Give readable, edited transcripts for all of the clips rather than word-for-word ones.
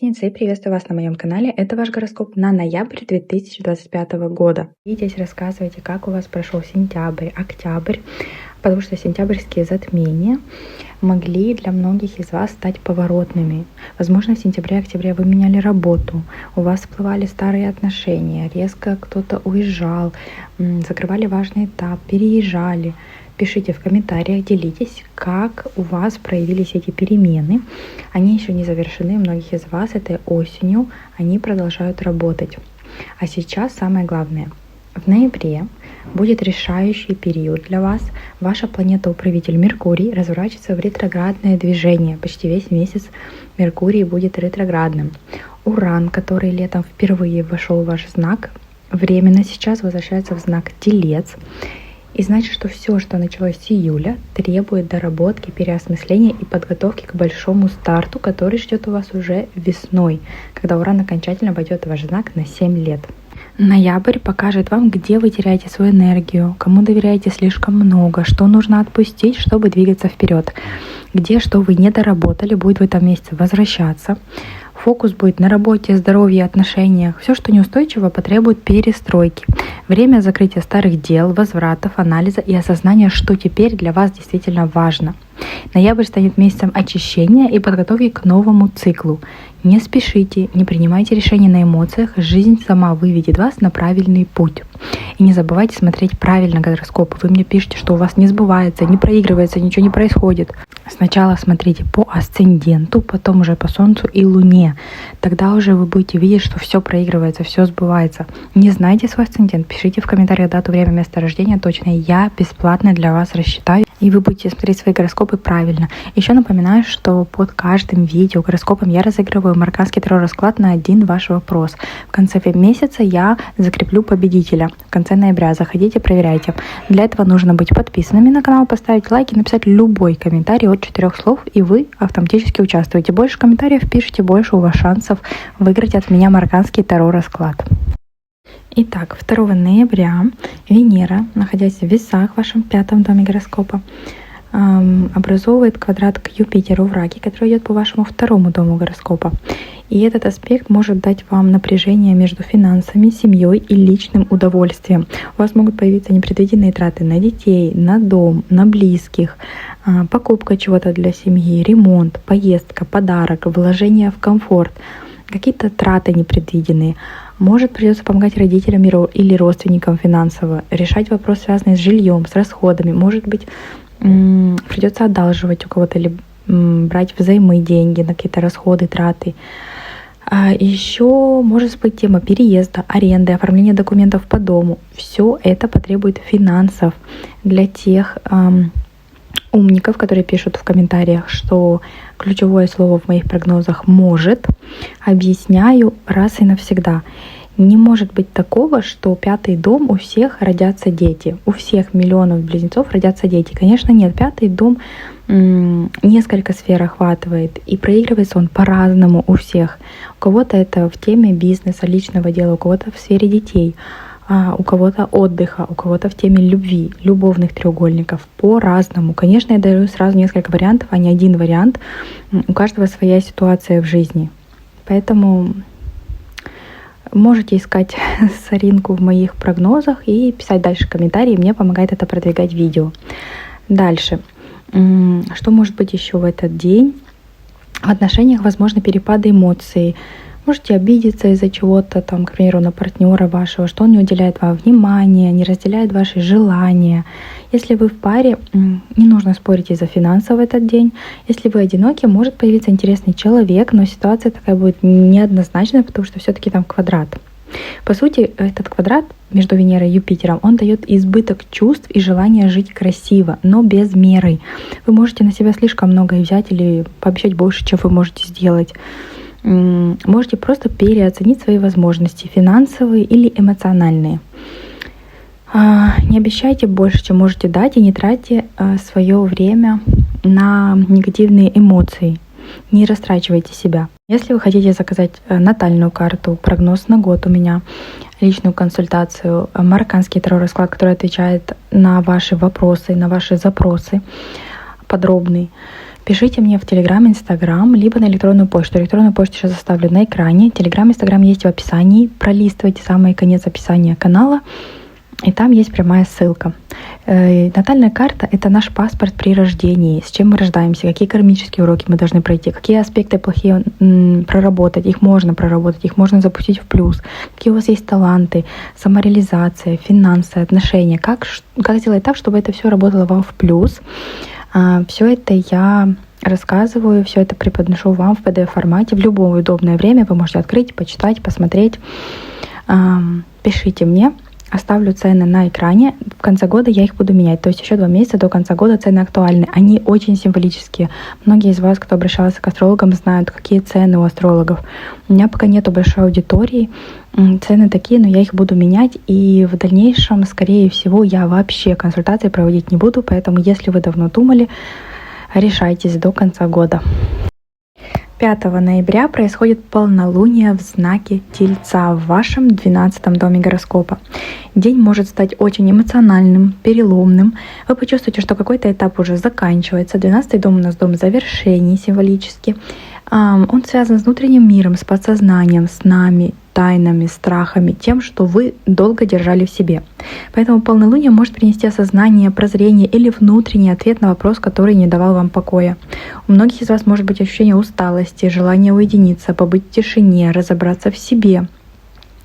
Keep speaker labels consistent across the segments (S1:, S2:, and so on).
S1: Тельцы, приветствую вас на моем канале. Это ваш гороскоп на ноябрь 2025 года. И здесь рассказывайте, как у вас прошел сентябрь, октябрь, потому что сентябрьские затмения могли для многих из вас стать поворотными. Возможно, в сентябре-октябре вы меняли работу, у вас всплывали старые отношения, резко кто-то уезжал, закрывали важный этап, переезжали. Пишите в комментариях, делитесь, как у вас проявились эти перемены. Они еще не завершены, многих из вас этой осенью они продолжают работать. А сейчас самое главное. В ноябре будет решающий период для вас. Ваша планета-управитель Меркурий разворачивается в ретроградное движение. Почти весь месяц Меркурий будет ретроградным. Уран, который летом впервые вошел в ваш знак, временно сейчас возвращается в знак Телец. И значит, что все, что началось с июля, требует доработки, переосмысления и подготовки к большому старту, который ждет у вас уже весной, когда Уран окончательно войдет в ваш знак на 7 лет. Ноябрь покажет вам, где вы теряете свою энергию, кому доверяете слишком много, что нужно отпустить, чтобы двигаться вперед, где что вы не доработали, будет в этом месяце возвращаться. Фокус будет на работе, здоровье, отношениях. Все, что неустойчиво, потребует перестройки. Время закрытия старых дел, возвратов, анализа и осознания, что теперь для вас действительно важно. Ноябрь станет месяцем очищения и подготовки к новому циклу. Не спешите, не принимайте решения на эмоциях, жизнь сама выведет вас на правильный путь. И не забывайте смотреть правильно гороскопы. Вы мне пишете, что у вас не сбывается, не проигрывается, ничего не происходит. Сначала смотрите по асценденту, потом уже по Солнцу и Луне. Тогда уже вы будете видеть, что все проигрывается, все сбывается. Не знаете свой асцендент? Пишите в комментариях дату, время, место рождения точно. Я бесплатно для вас рассчитаю. И вы будете смотреть свои гороскопы правильно. Еще напоминаю, что под каждым видео гороскопом я разыгрываю марокканский таро-расклад на один ваш вопрос. В конце месяца я закреплю победителя. В конце ноября заходите, проверяйте. Для этого нужно быть подписанными на канал, поставить лайк и написать любой комментарий от 4 слов, и вы автоматически участвуете. Больше комментариев пишите, больше у вас шансов выиграть от меня марокканский таро-расклад. Итак, 2 ноября Венера, находясь в Весах, в вашем 5-м доме гороскопа, образовывает квадрат к Юпитеру в Раке, который идет по вашему 2-му дому гороскопа. И этот аспект может дать вам напряжение между финансами, семьей и личным удовольствием. У вас могут появиться непредвиденные траты на детей, на дом, на близких, покупка чего-то для семьи, ремонт, поездка, подарок, вложение в комфорт, какие-то траты непредвиденные. Может, придется помогать родителям или родственникам финансово, решать вопросы, связанные с жильем, с расходами. Может быть, придется одалживать у кого-то или брать взаймы деньги на какие-то расходы, траты. Еще может быть тема переезда, аренды, оформления документов по дому. Все это потребует финансов. Для тех умников, которые пишут в комментариях, что ключевое слово в моих прогнозах «может», объясняю раз и навсегда. Не может быть такого, что 5-й дом у всех родятся дети. У всех миллионов близнецов родятся дети. Конечно, нет. 5-й дом несколько сфер охватывает, и проигрывается он по-разному у всех. У кого-то это в теме бизнеса, личного дела, у кого-то в сфере детей, у кого-то отдыха, у кого-то в теме любви, любовных треугольников, по-разному. Конечно, я даю сразу несколько вариантов, а не один вариант. У каждого своя ситуация в жизни. Поэтому можете искать соринку в моих прогнозах и писать дальше комментарии. Мне помогает это продвигать видео. Дальше. Что может быть еще в этот день? В отношениях возможны перепады эмоций. Можете обидеться из-за чего-то, там, к примеру, на партнера вашего, что он не уделяет вам внимания, не разделяет ваши желания. Если вы в паре, не нужно спорить из-за финансов в этот день. Если вы одиноки, может появиться интересный человек, но ситуация такая будет неоднозначная, потому что все-таки там квадрат. По сути, этот квадрат между Венерой и Юпитером, он дает избыток чувств и желания жить красиво, но без меры. Вы можете на себя слишком многое взять или пообещать больше, чем вы можете сделать. Можете просто переоценить свои возможности, финансовые или эмоциональные. Не обещайте больше, чем можете дать, и не тратьте свое время на негативные эмоции. Не растрачивайте себя. Если вы хотите заказать натальную карту, прогноз на год у меня, личную консультацию, марокканский таро-расклад, который отвечает на ваши вопросы, на ваши запросы, подробный, Пишите мне в Телеграм, Инстаграм, либо на электронную почту. Электронную почту сейчас оставлю на экране. Телеграм, Инстаграм есть в описании. Пролистывайте самый конец описания канала, и там есть прямая ссылка. Натальная карта — это наш паспорт при рождении, с чем мы рождаемся, какие кармические уроки мы должны пройти, какие аспекты плохие проработать, их можно проработать, их можно запустить в плюс, какие у вас есть таланты, самореализация, финансы, отношения, как сделать так, чтобы это все работало вам в плюс. Все это я рассказываю, все это преподношу вам в PDF-формате в любое удобное время. Вы можете открыть, почитать, посмотреть. Пишите мне. Оставлю цены на экране. В конце года я их буду менять. То есть еще 2 месяца до конца года цены актуальны. Они очень символические. Многие из вас, кто обращался к астрологам, знают, какие цены у астрологов. У меня пока нету большой аудитории. Цены такие, но я их буду менять. И в дальнейшем, скорее всего, я вообще консультации проводить не буду. Поэтому, если вы давно думали, решайтесь до конца года. 5 ноября происходит полнолуние в знаке Тельца в вашем 12-м доме гороскопа. День может стать очень эмоциональным, переломным. Вы почувствуете, что какой-то этап уже заканчивается. 12-й дом у нас дом завершений символически. Он связан с внутренним миром, с подсознанием, с нами, тайнами, страхами, тем, что вы долго держали в себе. Поэтому полнолуние может принести осознание, прозрение или внутренний ответ на вопрос, который не давал вам покоя. У многих из вас может быть ощущение усталости, желание уединиться, побыть в тишине, разобраться в себе.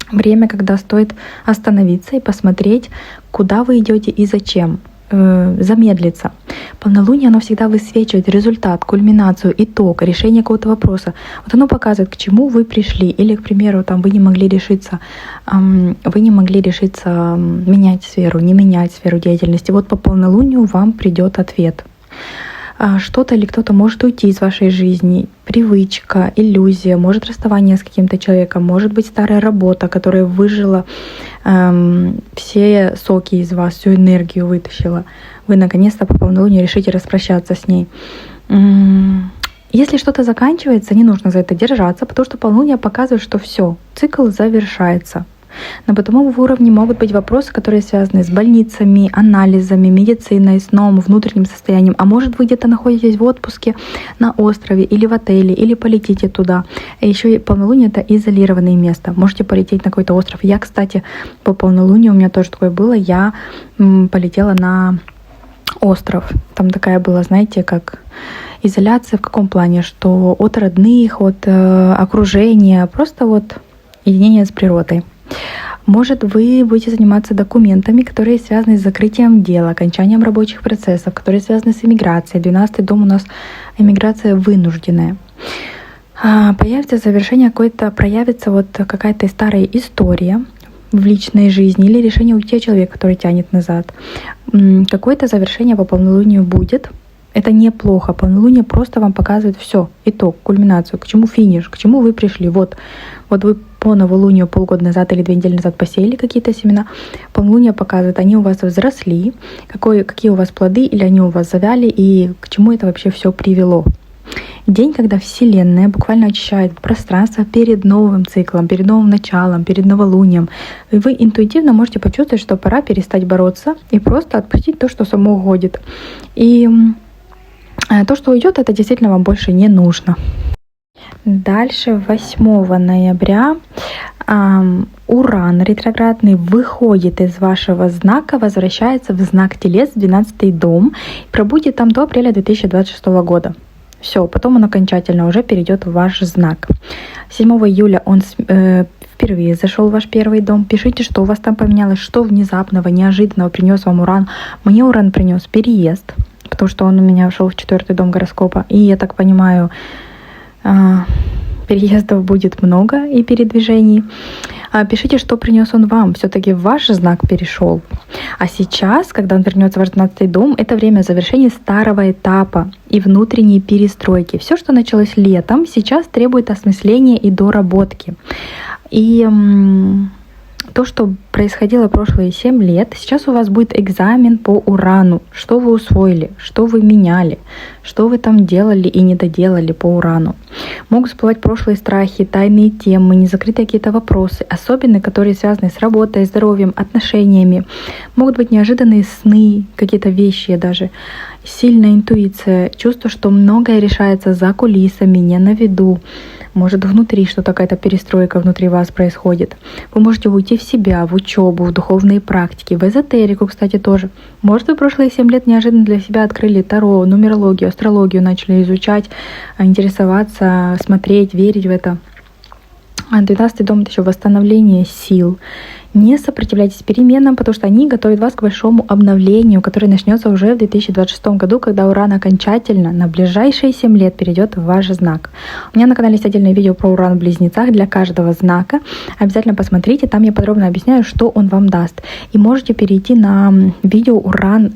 S1: Время, когда стоит остановиться и посмотреть, куда вы идете и зачем. Замедлиться. Полнолуние, оно всегда высвечивает результат, кульминацию, итог, решение какого-то вопроса. Вот оно показывает, к чему вы пришли. Или, к примеру, там вы не могли решиться менять сферу, не менять сферу деятельности. Вот по полнолунию вам придет ответ. Что-то или кто-то может уйти из вашей жизни, привычка, иллюзия, может расставание с каким-то человеком, может быть старая работа, которая выжила все соки из вас, всю энергию вытащила. Вы наконец-то по полнолунию решите распрощаться с ней. Если что-то заканчивается, не нужно за это держаться, потому что полнолуние показывает, что все, цикл завершается. На бытовом уровне могут быть вопросы, которые связаны с больницами, анализами, медициной, сном, внутренним состоянием. А может, вы где-то находитесь в отпуске на острове или в отеле, или полетите туда. И еще полнолуние — это изолированное место. Можете полететь на какой-то остров. Я, кстати, по полнолунию, у меня тоже такое было, я полетела на остров. Там такая была, знаете, как изоляция в каком плане, что от родных, от окружения, просто вот единение с природой. Может, вы будете заниматься документами, которые связаны с закрытием дела, окончанием рабочих процессов, которые связаны с эмиграцией. 12-й дом у нас эмиграция вынужденная. Появится завершение какое-то, проявится вот какая-то старая история в личной жизни или решение уйти от человека, который тянет назад. Какое-то завершение по полнолунию будет. Это неплохо. Полнолуние просто вам показывает все, итог, кульминацию, к чему финиш, к чему вы пришли. Вот вы по новолунию полгода назад или 2 недели назад посеяли какие-то семена. Полнолуние показывает, они у вас взросли, какие у вас плоды, или они у вас завяли, и к чему это вообще все привело. День, когда Вселенная буквально очищает пространство перед новым циклом, перед новым началом, перед новолунием. И вы интуитивно можете почувствовать, что пора перестать бороться и просто отпустить то, что само уходит. И то, что уйдет, это действительно вам больше не нужно. Дальше 8 ноября Уран ретроградный выходит из вашего знака, возвращается в знак Телец, 12-й дом, пробудет там до апреля 2026 года. Все, потом он окончательно уже перейдет в ваш знак. 7 июля он впервые зашел в ваш 1-й дом. Пишите, что у вас там поменялось, что внезапного, неожиданного принес вам Уран. Мне Уран принес переезд, потому что он у меня вошел в 4-й дом гороскопа. И я так понимаю, переездов будет много и передвижений. Пишите, что принес он вам. Все-таки в ваш знак перешел. А сейчас, когда он вернется в ваш 12-й дом, это время завершения старого этапа и внутренней перестройки. Все, что началось летом, сейчас требует осмысления и доработки. И то, что происходило прошлые 7 лет. Сейчас у вас будет экзамен по Урану. Что вы усвоили, что вы меняли, что вы там делали и не доделали по Урану. Могут всплывать прошлые страхи, тайные темы, незакрытые какие-то вопросы, особенно которые связаны с работой, здоровьем, отношениями. Могут быть неожиданные сны, какие-то вещи даже. Сильная интуиция, чувство, что многое решается за кулисами, не на виду. Может, внутри что-то, какая-то перестройка внутри вас происходит. Вы можете уйти в себя, в учебу, в духовные практики, в эзотерику, кстати, тоже. Может, вы прошлые 7 лет неожиданно для себя открыли таро, нумерологию, астрологию, начали изучать, интересоваться, смотреть, верить в это. 12-й дом — это еще восстановление сил. Не сопротивляйтесь переменам, потому что они готовят вас к большому обновлению, которое начнется уже в 2026 году, когда Уран окончательно на ближайшие 7 лет перейдет в ваш знак. У меня на канале есть отдельное видео про Уран в Близнецах для каждого знака. Обязательно посмотрите, там я подробно объясняю, что он вам даст. И можете перейти на видео Уран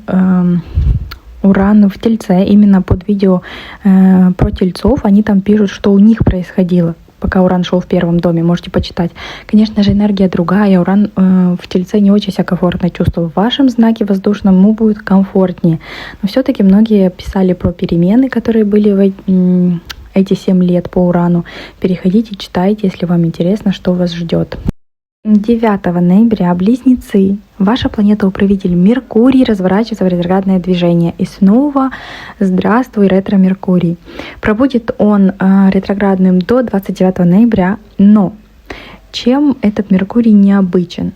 S1: в Тельце, именно под видео про тельцов. Они там пишут, что у них происходило, пока Уран шел в 1-м доме, можете почитать. Конечно же, энергия другая. Уран в Тельце не очень себя комфортно чувствует. В вашем знаке воздушном ему будет комфортнее. Но все-таки многие писали про перемены, которые были в эти 7 лет по Урану. Переходите, читайте, если вам интересно, что вас ждет. 9 ноября Близнецы. Ваша планета-управитель Меркурий разворачивается в ретроградное движение. И снова здравствуй, ретро-Меркурий. Пробудет он ретроградным до 29 ноября. Но чем этот Меркурий необычен?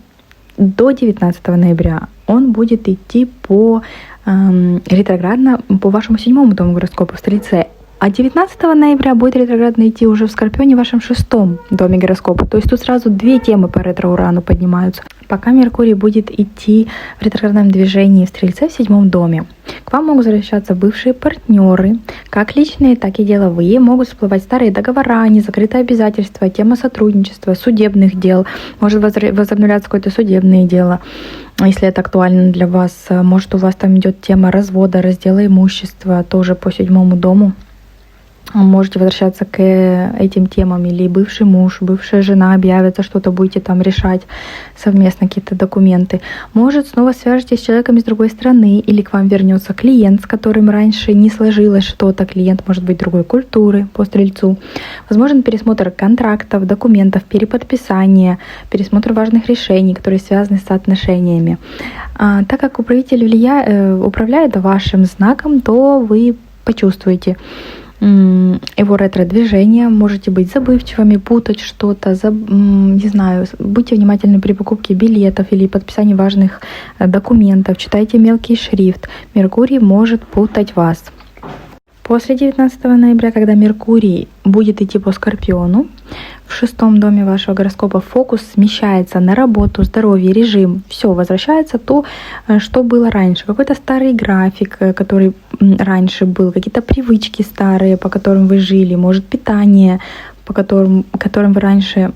S1: До 19 ноября он будет идти по ретроградно по вашему 7-му дому гороскопа в Стрельце. А 19 ноября будет ретроградно идти уже в Скорпионе, в вашем 6-м доме гороскопа. То есть тут сразу 2 темы по ретро-Урану поднимаются. Пока Меркурий будет идти в ретроградном движении в Стрельце в 7-м доме, к вам могут возвращаться бывшие партнеры, как личные, так и деловые. Могут всплывать старые договора, незакрытые обязательства, тема сотрудничества, судебных дел. Может возобновляться какое-то судебное дело, если это актуально для вас. Может, у вас там идет тема развода, раздела имущества, тоже по 7-му дому. Можете возвращаться к этим темам, или бывший муж, бывшая жена объявится, что-то будете там решать совместно, какие-то документы. Может, снова свяжетесь с человеком из другой страны, или к вам вернется клиент, с которым раньше не сложилось что-то. Клиент может быть другой культуры по Стрельцу. Возможен пересмотр контрактов, документов, переподписание, пересмотр важных решений, которые связаны с отношениями. Так как управитель управляет вашим знаком, то вы почувствуете его ретро-движение, можете быть забывчивыми, путать что-то, не знаю, будьте внимательны при покупке билетов или подписании важных документов, читайте мелкий шрифт. Меркурий может путать вас. После 19 ноября, когда Меркурий будет идти по Скорпиону, в 6-м доме вашего гороскопа фокус смещается на работу, здоровье, режим. Все, возвращается то, что было раньше. Какой-то старый график, который раньше был, какие-то привычки старые, по которым вы жили, может, питание, которым вы раньше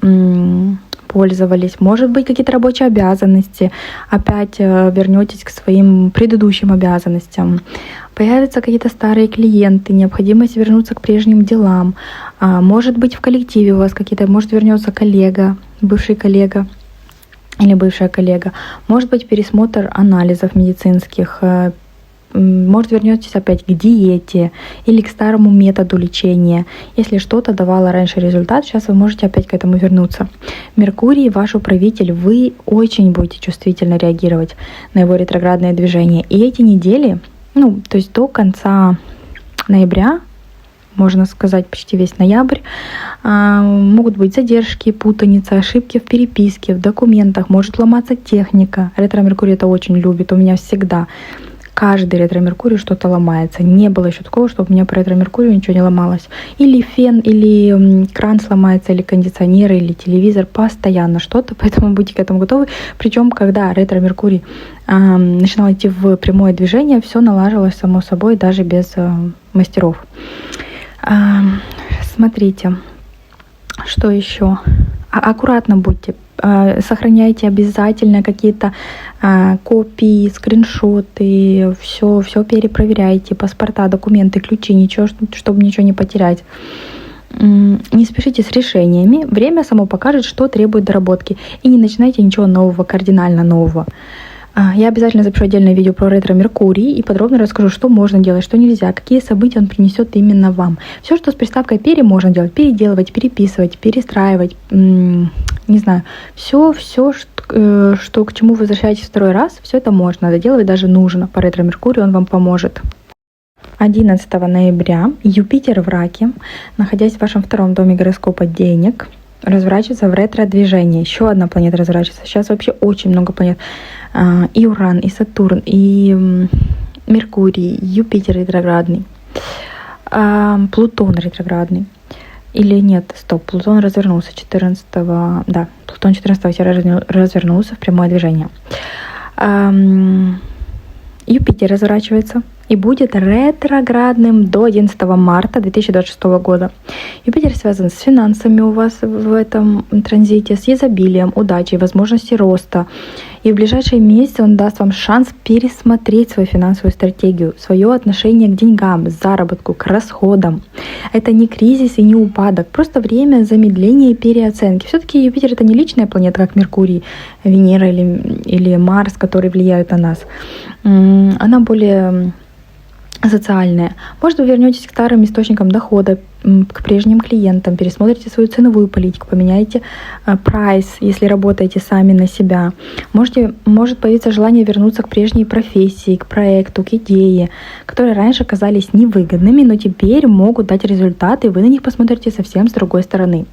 S1: пользовались, может быть, какие-то рабочие обязанности, опять вернетесь к своим предыдущим обязанностям. Появятся какие-то старые клиенты, необходимость вернуться к прежним делам. Может быть, в коллективе у вас какие-то, может, вернется коллега, бывший коллега или бывшая коллега. Может быть, пересмотр анализов медицинских. Может, вернетесь опять к диете или к старому методу лечения. Если что-то давало раньше результат, сейчас вы можете опять к этому вернуться. Меркурий, ваш управитель, вы очень будете чувствительно реагировать на его ретроградное движение. И эти недели, то есть до конца ноября, можно сказать, почти весь ноябрь, могут быть задержки, путаница, ошибки в переписке, в документах, может ломаться техника. Ретро-Меркурий это очень любит, у меня всегда. Каждый ретро-Меркурий что-то ломается. Не было еще такого, чтобы у меня по ретро-Меркурию ничего не ломалось. Или фен, или кран сломается, или кондиционер, или телевизор. Постоянно что-то, поэтому будьте к этому готовы. Причем, когда ретро-Меркурий начинал идти в прямое движение, все налаживалось само собой, даже без мастеров. Смотрите, что еще? Аккуратно будьте. Сохраняйте обязательно какие-то копии, скриншоты, все перепроверяйте, паспорта, документы, ключи, ничего, чтобы ничего не потерять. Не спешите с решениями, время само покажет, что требует доработки, и не начинайте ничего нового, кардинально нового. Я обязательно запишу отдельное видео про ретро-Меркурий и подробно расскажу, что можно делать, что нельзя, какие события он принесет именно вам. Все, что с приставкой «пере» можно делать: переделывать, переписывать, перестраивать, не знаю, все, что к чему вы возвращаетесь второй раз, все это можно доделывать, даже нужно. По ретро-Меркурию он вам поможет. 11 ноября Юпитер в Раке, находясь в вашем втором доме гороскопа денег, разворачивается в ретро-движение. Еще одна планета разворачивается. Сейчас вообще очень много планет. И Уран, и Сатурн, и Меркурий, Юпитер ретроградный, Плутон ретроградный. Или нет, стоп, Плутон развернулся 14-го, да, Плутон 14-го развернулся в прямое движение. Юпитер разворачивается и будет ретроградным до 11 марта 2026 года. Юпитер связан с финансами у вас в этом транзите, с изобилием, удачей, возможностью роста. И в ближайшие месяцы он даст вам шанс пересмотреть свою финансовую стратегию, свое отношение к деньгам, заработку, к расходам. Это не кризис и не упадок, просто время замедления и переоценки. Все-таки Юпитер — это не личная планета, как Меркурий, Венера или Марс, которые влияют на нас. Она более социальная. Может, вы вернетесь к старым источникам дохода, к прежним клиентам, пересмотрите свою ценовую политику, поменяете прайс, если работаете сами на себя. Может появиться желание вернуться к прежней профессии, к проекту, к идее, которые раньше казались невыгодными, но теперь могут дать результаты, и вы на них посмотрите совсем с другой стороны.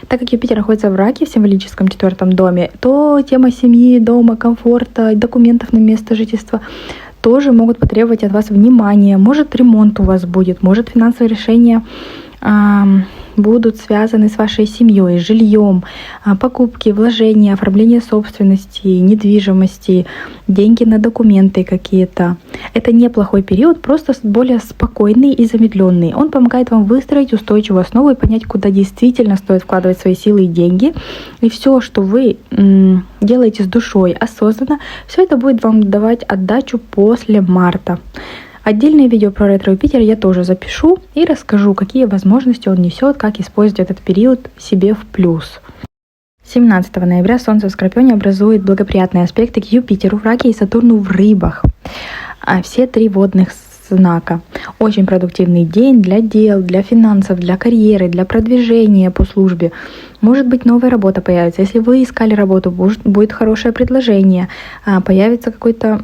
S1: Так как Юпитер находится в Раке, в символическом 4-м доме, то тема семьи, дома, комфорта, документов на место жительства тоже могут потребовать от вас внимания. Может, ремонт у вас будет, может, финансовые решения будут связаны с вашей семьей, жильем, покупки, вложения, оформление собственности, недвижимости, деньги на документы какие-то. Это неплохой период, просто более спокойный и замедленный. Он помогает вам выстроить устойчивую основу и понять, куда действительно стоит вкладывать свои силы и деньги. И все, что вы делаете с душой, осознанно, все это будет вам давать отдачу после марта. Отдельное видео про ретро-Юпитер я тоже запишу и расскажу, какие возможности он несет, как использовать этот период себе в плюс. 17 ноября Солнце в Скорпионе образует благоприятные аспекты к Юпитеру в Раке и Сатурну в Рыбах. Все 3 водных знака. Очень продуктивный день для дел, для финансов, для карьеры, для продвижения по службе. Может быть, новая работа появится. Если вы искали работу, будет хорошее предложение, появится какой-то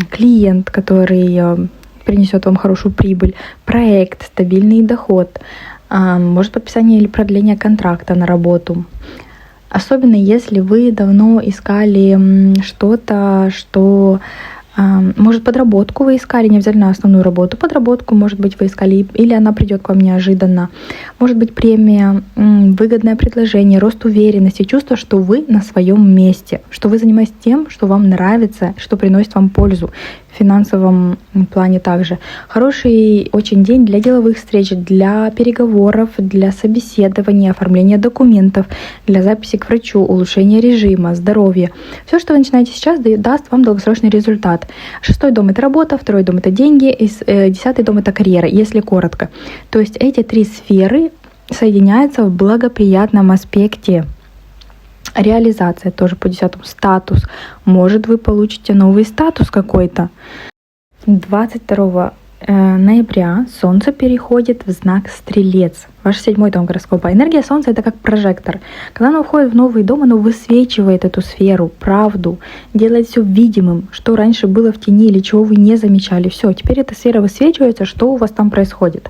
S1: клиент, который принесет вам хорошую прибыль, проект, стабильный доход, может подписание или продление контракта на работу. Особенно если вы давно искали что-то, что может, подработку вы искали, не обязательно основную работу, подработку, может быть, вы искали, или она придет к вам неожиданно. Может быть, премия, выгодное предложение, рост уверенности, чувство, что вы на своем месте, что вы занимаетесь тем, что вам нравится, что приносит вам пользу. В финансовом плане также. Хороший очень день для деловых встреч, для переговоров, для собеседования, оформления документов, для записи к врачу, улучшения режима, здоровья. Все, что вы начинаете сейчас, даст вам долгосрочный результат. 6-й дом — это работа, 2-й дом — это деньги, и 10-й дом — это карьера, если коротко. То есть эти 3 сферы соединяются в благоприятном аспекте. Реализация тоже по 10-му. Статус. Может, вы получите новый статус какой-то. 22 ноября Солнце переходит в знак Стрелец, ваш 7-й дом гороскопа. Энергия Солнца — это как прожектор. Когда оно входит в новый дом, оно высвечивает эту сферу, правду, делает все видимым, что раньше было в тени или чего вы не замечали. Все, теперь эта сфера высвечивается, что у вас там происходит.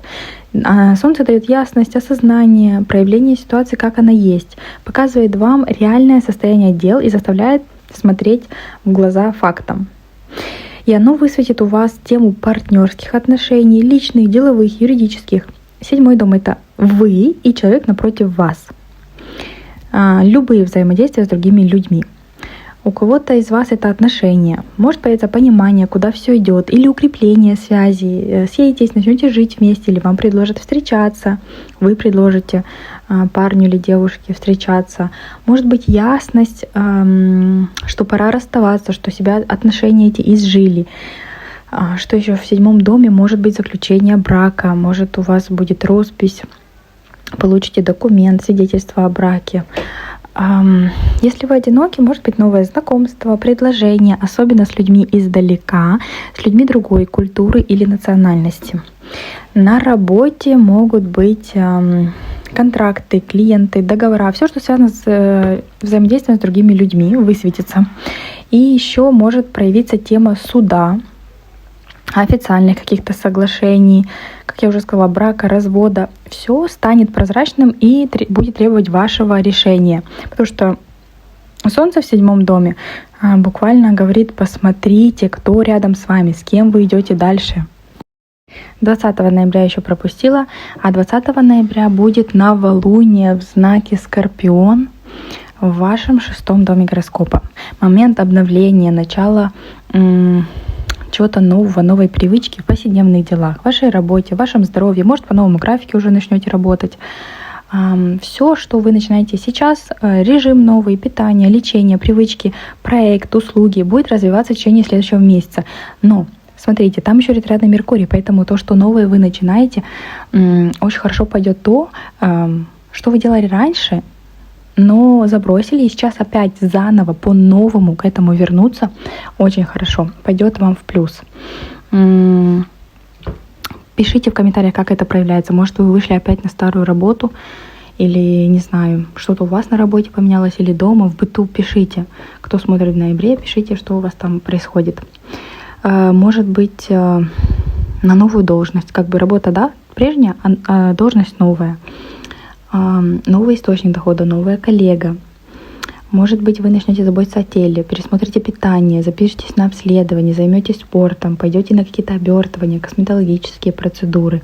S1: Солнце дает ясность, осознание, проявление ситуации, как она есть, показывает вам реальное состояние дел и заставляет смотреть в глаза фактам. И оно высветит у вас тему партнерских отношений, личных, деловых, юридических. 7-й дом — это вы и человек напротив вас. Любые взаимодействия с другими людьми. У кого-то из вас это отношения. Может появиться понимание, куда все идет, или укрепление связей. Съедетесь, начнете жить вместе, или вам предложат встречаться, вы предложите парню или девушке встречаться. Может быть ясность, что пора расставаться, что себя отношения эти изжили. Что еще в 7-м доме? Может быть заключение брака, может у вас будет роспись. получите документ, свидетельство о браке. Если вы одиноки, может быть новое знакомство, предложение, особенно с людьми издалека, с людьми другой культуры или национальности. На работе могут быть контракты, клиенты, договора, все, что связано с взаимодействием с другими людьми, высветится. И еще может проявиться тема суда, официальных каких-то соглашений, как я уже сказала, брака, развода. Все станет прозрачным и будет требовать вашего решения. Потому что Солнце в 7-м доме буквально говорит: посмотрите, кто рядом с вами, с кем вы идете дальше. 20 ноября еще пропустила, а 20 ноября будет новолуние в знаке Скорпион в вашем 6-м доме гороскопа. Момент обновления, начала чего-то нового, новой привычки в повседневных делах, в вашей работе, в вашем здоровье. Может, по новому графике уже начнете работать. Все, что вы начинаете сейчас, режим новый, питание, лечение, привычки, проект, услуги, будет развиваться в течение следующего месяца. Но смотрите, там еще ретроградный Меркурий, поэтому то, что новое вы начинаете, очень хорошо пойдет то, что вы делали раньше, но забросили, и сейчас опять заново, по-новому к этому вернуться, очень хорошо, пойдет вам в плюс. Пишите в комментариях, как это проявляется. Может, вы вышли опять на старую работу, или, не знаю, что-то у вас на работе поменялось, или дома, в быту. Пишите. Кто смотрит в ноябре, пишите, что у вас там происходит. Может быть, на новую должность. Как бы работа, да, прежняя, а должность новая. Новый источник дохода, новая коллега. Может быть, вы начнете заботиться о теле, пересмотрите питание, запишитесь на обследование, займетесь спортом, пойдете на какие-то обертывания, косметологические процедуры.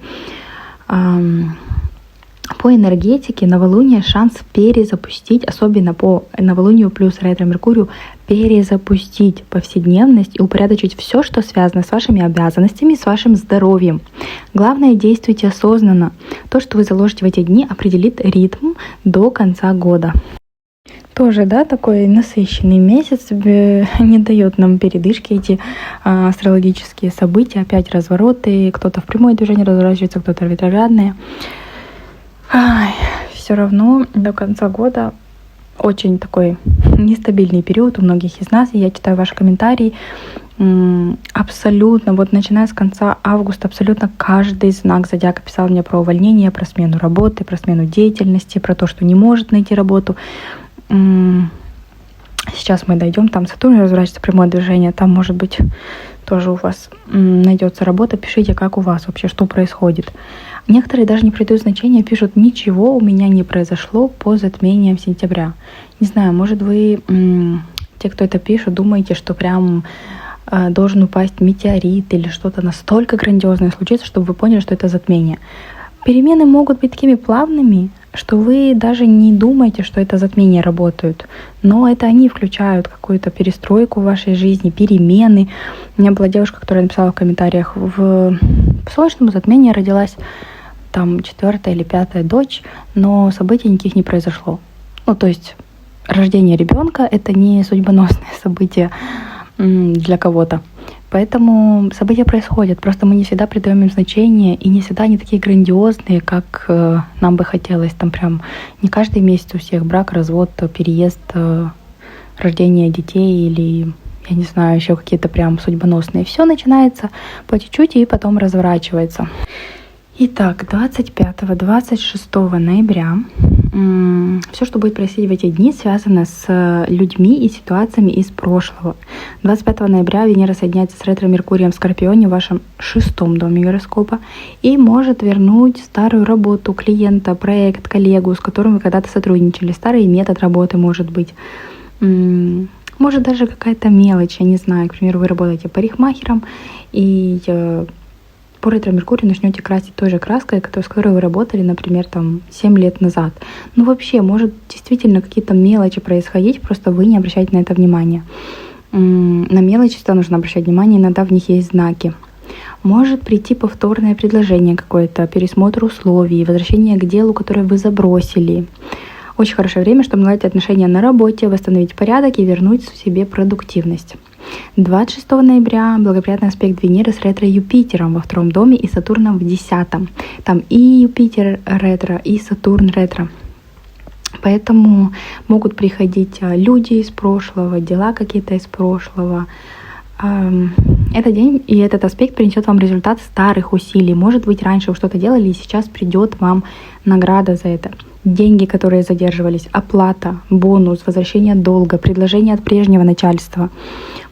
S1: По энергетике новолуние шанс перезапустить, особенно по новолунию плюс ретро-меркурию, перезапустить повседневность и упорядочить все, что связано с вашими обязанностями, с вашим здоровьем. Главное, действуйте осознанно. То, что вы заложите в эти дни, определит ритм до конца года. Тоже, да, такой насыщенный месяц не дает нам передышки эти астрологические события, опять развороты, кто-то в прямое движение разворачивается, кто-то в ретроградное. Все равно до конца года очень такой нестабильный период у многих из нас. И я читаю ваши комментарии. Абсолютно, вот начиная с конца августа, абсолютно каждый знак зодиака писал мне про увольнение, про смену работы, про смену деятельности, про то, что не может найти работу. Сейчас мы дойдем, там Сатурн разворачивается, прямое движение, там, может быть, тоже у вас найдется работа. Пишите, как у вас вообще, что происходит. Некоторые даже не придают значения, пишут: ничего у меня не произошло по затмениям сентября. Не знаю, может, вы, те, кто это пишет, думаете, что прям должен упасть метеорит или что-то настолько грандиозное случится, чтобы вы поняли, что это затмение. Перемены могут быть такими плавными, что вы даже не думаете, что это затмения работают. Но это они включают какую-то перестройку в вашей жизни, перемены. У меня была девушка, которая написала в комментариях: в солнечном затмении родилась там 4-я или 5-я дочь, но событий никаких не произошло. Ну, то есть рождение ребенка — это не судьбоносное событие для кого-то. Поэтому события происходят, просто мы не всегда придаем им значение, и не всегда они такие грандиозные, как нам бы хотелось. Там прям не каждый месяц у всех брак, развод, переезд, рождение детей или, я не знаю, еще какие-то прям судьбоносные. Все начинается по чуть-чуть и потом разворачивается. Итак, 25-26 ноября все, что будет происходить в эти дни, связано с людьми и ситуациями из прошлого. 25 ноября Венера соединяется с ретро-меркурием в Скорпионе в вашем 6-м доме гороскопа и может вернуть старую работу клиента, проект, коллегу, с которым вы когда-то сотрудничали. Старый метод работы, может быть. Может, даже какая-то мелочь, я не знаю. К примеру, вы работаете парикмахером и по ретро-меркурию начнете красить той же краской, с которой вы работали, например, там 7 лет назад. Ну, вообще, может действительно какие-то мелочи происходить, просто вы не обращаете на это внимания. На мелочи всегда нужно обращать внимание, иногда в них есть знаки. Может прийти повторное предложение какое-то, пересмотр условий, возвращение к делу, которое вы забросили. Очень хорошее время, чтобы наладить отношения на работе, восстановить порядок и вернуть себе продуктивность. 26 ноября благоприятный аспект Венеры с ретро-Юпитером во втором доме и Сатурном в 10-м. Там и Юпитер ретро, и Сатурн ретро. Поэтому могут приходить люди из прошлого, дела какие-то из прошлого. Этот день и этот аспект принесет вам результат старых усилий. Может быть, раньше вы что-то делали, и сейчас придет вам награда за это. Деньги, которые задерживались, оплата, бонус, возвращение долга, предложение от прежнего начальства.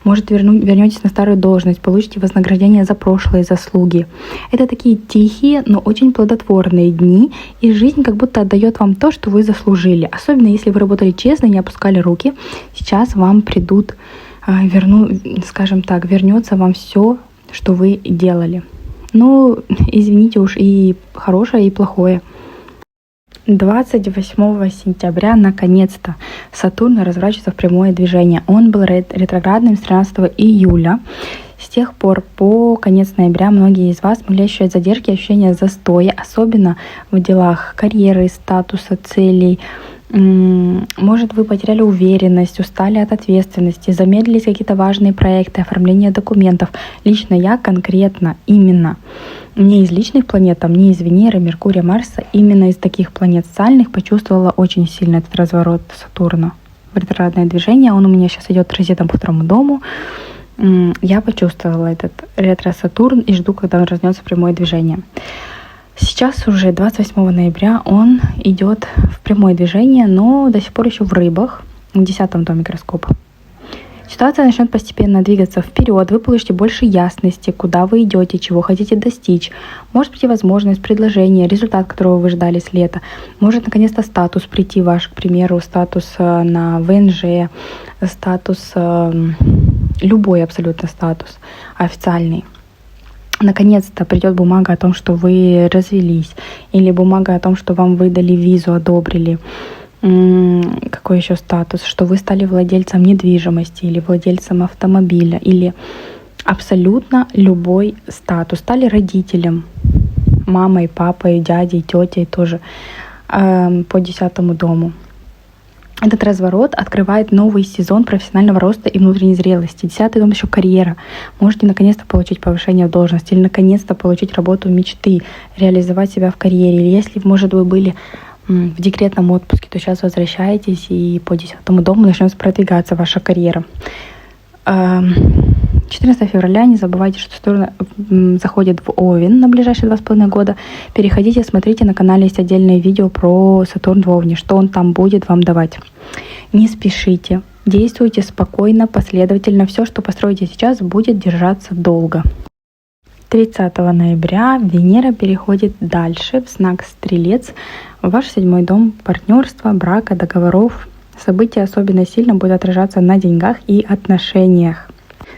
S1: Может, вернетесь на старую должность, получите вознаграждение за прошлые заслуги. Это такие тихие, но очень плодотворные дни, и жизнь как будто отдает вам то, что вы заслужили. Особенно если вы работали честно, не опускали руки. Сейчас вам придут, вернется вам все, что вы делали. Ну, извините уж, и хорошее, и плохое. 28 сентября наконец-то Сатурн разворачивается в прямое движение. Он был ретроградным с 13 июля. С тех пор по конец ноября многие из вас могли ощущать задержки, ощущение застоя, особенно в делах карьеры, статуса, целей. Может, вы потеряли уверенность, устали от ответственности, замедлились какие-то важные проекты, оформление документов. Лично я конкретно именно не из личных планет, не из Венеры, Меркурия, Марса, именно из таких планет социальных почувствовала очень сильно этот разворот Сатурна в ретроградное движение. Он у меня сейчас идет транзитом по второму дому. Я почувствовала этот ретро-Сатурн и жду, когда он развернется в прямое движение. Сейчас уже 28 ноября он идет в прямое движение, но до сих пор еще в рыбах, в 10-м доме гороскопа. Ситуация начнет постепенно двигаться вперед, вы получите больше ясности, куда вы идете, чего хотите достичь. Может прийти возможность, предложение, результат, которого вы ждали с лета. Может наконец-то статус прийти ваш, к примеру, статус на ВНЖ, статус, любой абсолютно статус официальный. Наконец-то придет бумага о том, что вы развелись, или бумага о том, что вам выдали визу, одобрили. Какой еще статус, что вы стали владельцем недвижимости или владельцем автомобиля, или абсолютно любой статус, стали родителем, мамой, папой, дядей, тетей тоже по 10-му дому. Этот разворот открывает новый сезон профессионального роста и внутренней зрелости. 10-й дом еще карьера. Можете наконец-то получить повышение в должности или наконец-то получить работу мечты, реализовать себя в карьере. Или если, может, вы были в декретном отпуске, то сейчас возвращаетесь, и по 10-му дому начнется продвигаться ваша карьера. 14 февраля, не забывайте, что Сатурн заходит в Овен на ближайшие 2,5 года. Переходите, смотрите, на канале есть отдельное видео про Сатурн в Овне, что он там будет вам давать. Не спешите, действуйте спокойно, последовательно. Все, что построите сейчас, будет держаться долго. 30 ноября Венера переходит дальше в знак Стрелец, в ваш 7-й дом партнерства, брака, договоров. События особенно сильно будут отражаться на деньгах и отношениях.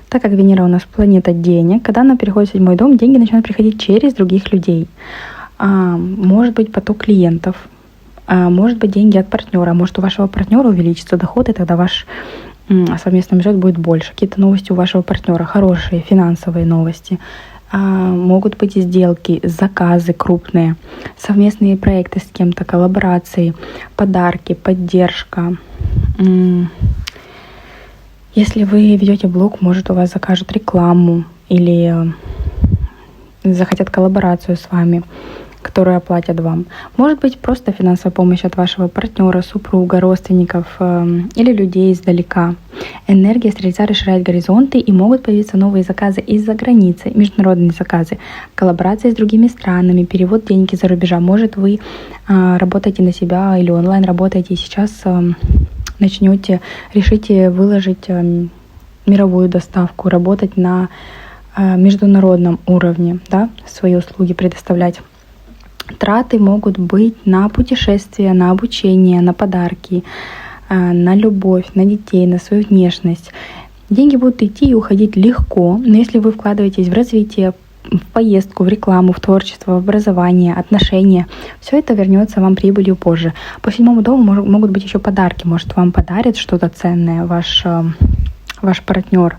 S1: Так как Венера у нас планета денег, когда она переходит в 7-й дом, деньги начинают приходить через других людей. Может быть поток клиентов, может быть деньги от партнера, может у вашего партнера увеличится доход, и тогда ваш совместный бюджет будет больше. Какие-то новости у вашего партнера, хорошие финансовые новости. Могут быть и сделки, заказы крупные, совместные проекты с кем-то, коллаборации, подарки, поддержка. Если вы ведете блог, может, у вас закажут рекламу или захотят коллаборацию с вами, которую оплатят вам. Может быть, просто финансовая помощь от вашего партнера, супруга, родственников или людей издалека. Энергия Стрельца расширяет горизонты, и могут появиться новые заказы из-за границы, международные заказы, коллаборации с другими странами, перевод денег из-за рубежа. Может, вы работаете на себя или онлайн работаете, и сейчас решите выложить мировую доставку, работать на международном уровне, свои услуги предоставлять. Траты могут быть на путешествия, на обучение, на подарки, на любовь, на детей, на свою внешность. Деньги будут идти и уходить легко, но если вы вкладываетесь в развитие, в поездку, в рекламу, в творчество, в образование, отношения, все это вернется вам прибылью позже. По 7-му дому могут быть еще подарки. Может, вам подарит что-то ценное ваш партнер.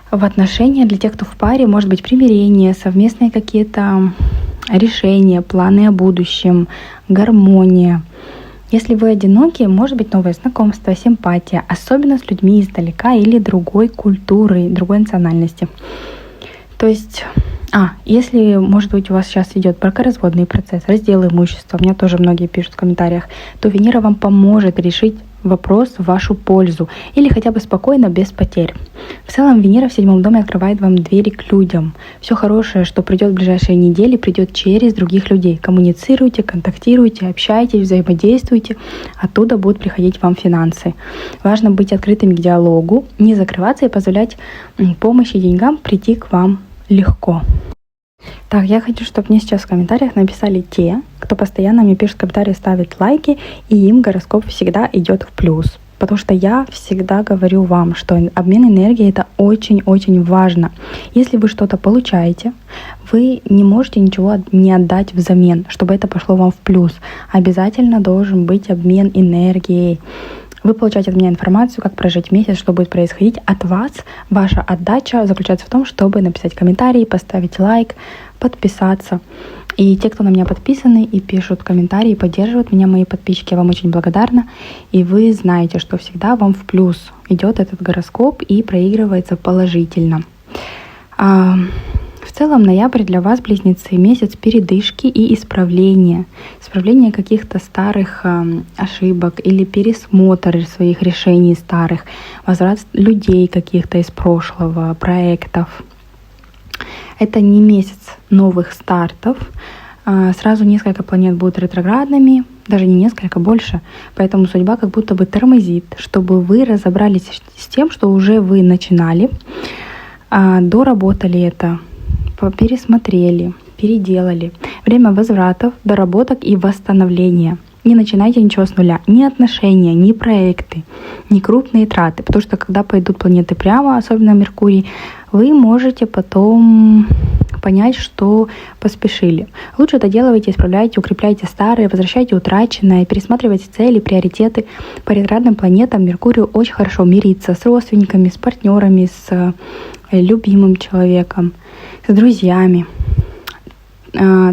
S1: В отношениях для тех, кто в паре, может быть примирение, совместные какие-то решения, планы о будущем, гармония. Если вы одиноки, может быть новое знакомство, симпатия, особенно с людьми издалека или другой культуры, другой национальности. То есть, если, может быть, у вас сейчас идет бракоразводный процесс, раздел имущества, у меня тоже многие пишут в комментариях, то Венера вам поможет решить вопрос в вашу пользу или хотя бы спокойно, без потерь. В целом Венера в 7 доме открывает вам двери к людям. Все хорошее, что придет в ближайшие недели, придет через других людей. Коммуницируйте, контактируйте, общайтесь, взаимодействуйте. Оттуда будут приходить вам финансы. Важно быть открытыми к диалогу, не закрываться и позволять помощи и деньгам прийти к вам легко. Так, я хочу, чтобы мне сейчас в комментариях написали те, кто постоянно мне пишет комментарии, ставит лайки, и им гороскоп всегда идет в плюс. Потому что я всегда говорю вам, что обмен энергией — это очень-очень важно. Если вы что-то получаете, вы не можете ничего не отдать взамен, чтобы это пошло вам в плюс. Обязательно должен быть обмен энергией. Вы получаете от меня информацию, как прожить месяц, что будет происходить. От вас ваша отдача заключается в том, чтобы написать комментарий, поставить лайк, подписаться. И те, кто на меня подписаны и пишут комментарии, поддерживают меня, мои подписчики, я вам очень благодарна. И вы знаете, что всегда вам в плюс идет этот гороскоп и проигрывается положительно. В целом ноябрь для вас, близнецы, месяц передышки и исправления. Исправление каких-то старых ошибок или пересмотр своих решений старых, возврат людей каких-то из прошлого, проектов. Это не месяц новых стартов. Сразу несколько планет будут ретроградными, даже не несколько, больше. Поэтому судьба как будто бы тормозит, чтобы вы разобрались с тем, что уже вы начинали, доработали это, пересмотрели, переделали. Время возвратов, доработок и восстановления. Не начинайте ничего с нуля. Ни отношения, ни проекты, ни крупные траты. Потому что когда пойдут планеты прямо, особенно Меркурий, вы можете потом понять, что поспешили. Лучше доделывайте, исправляйте, укрепляйте старые, возвращайте утраченное, пересматривайте цели, приоритеты. По ретроградным планетам Меркурию очень хорошо мириться с родственниками, с партнерами, с любимым человеком, с друзьями.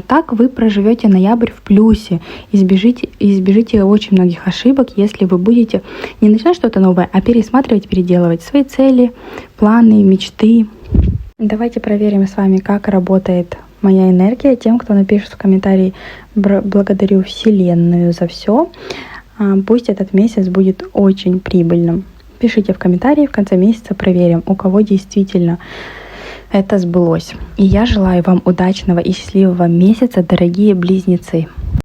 S1: Так вы проживете ноябрь в плюсе, избежите очень многих ошибок, если вы будете не начинать что-то новое, а пересматривать, переделывать свои цели, планы, мечты. Давайте проверим с вами, как работает моя энергия. Тем, кто напишет в комментарии, благодарю Вселенную за все. Пусть этот месяц будет очень прибыльным. Пишите в комментарии, в конце месяца проверим, у кого действительно это сбылось. И я желаю вам удачного и счастливого месяца, дорогие близнецы.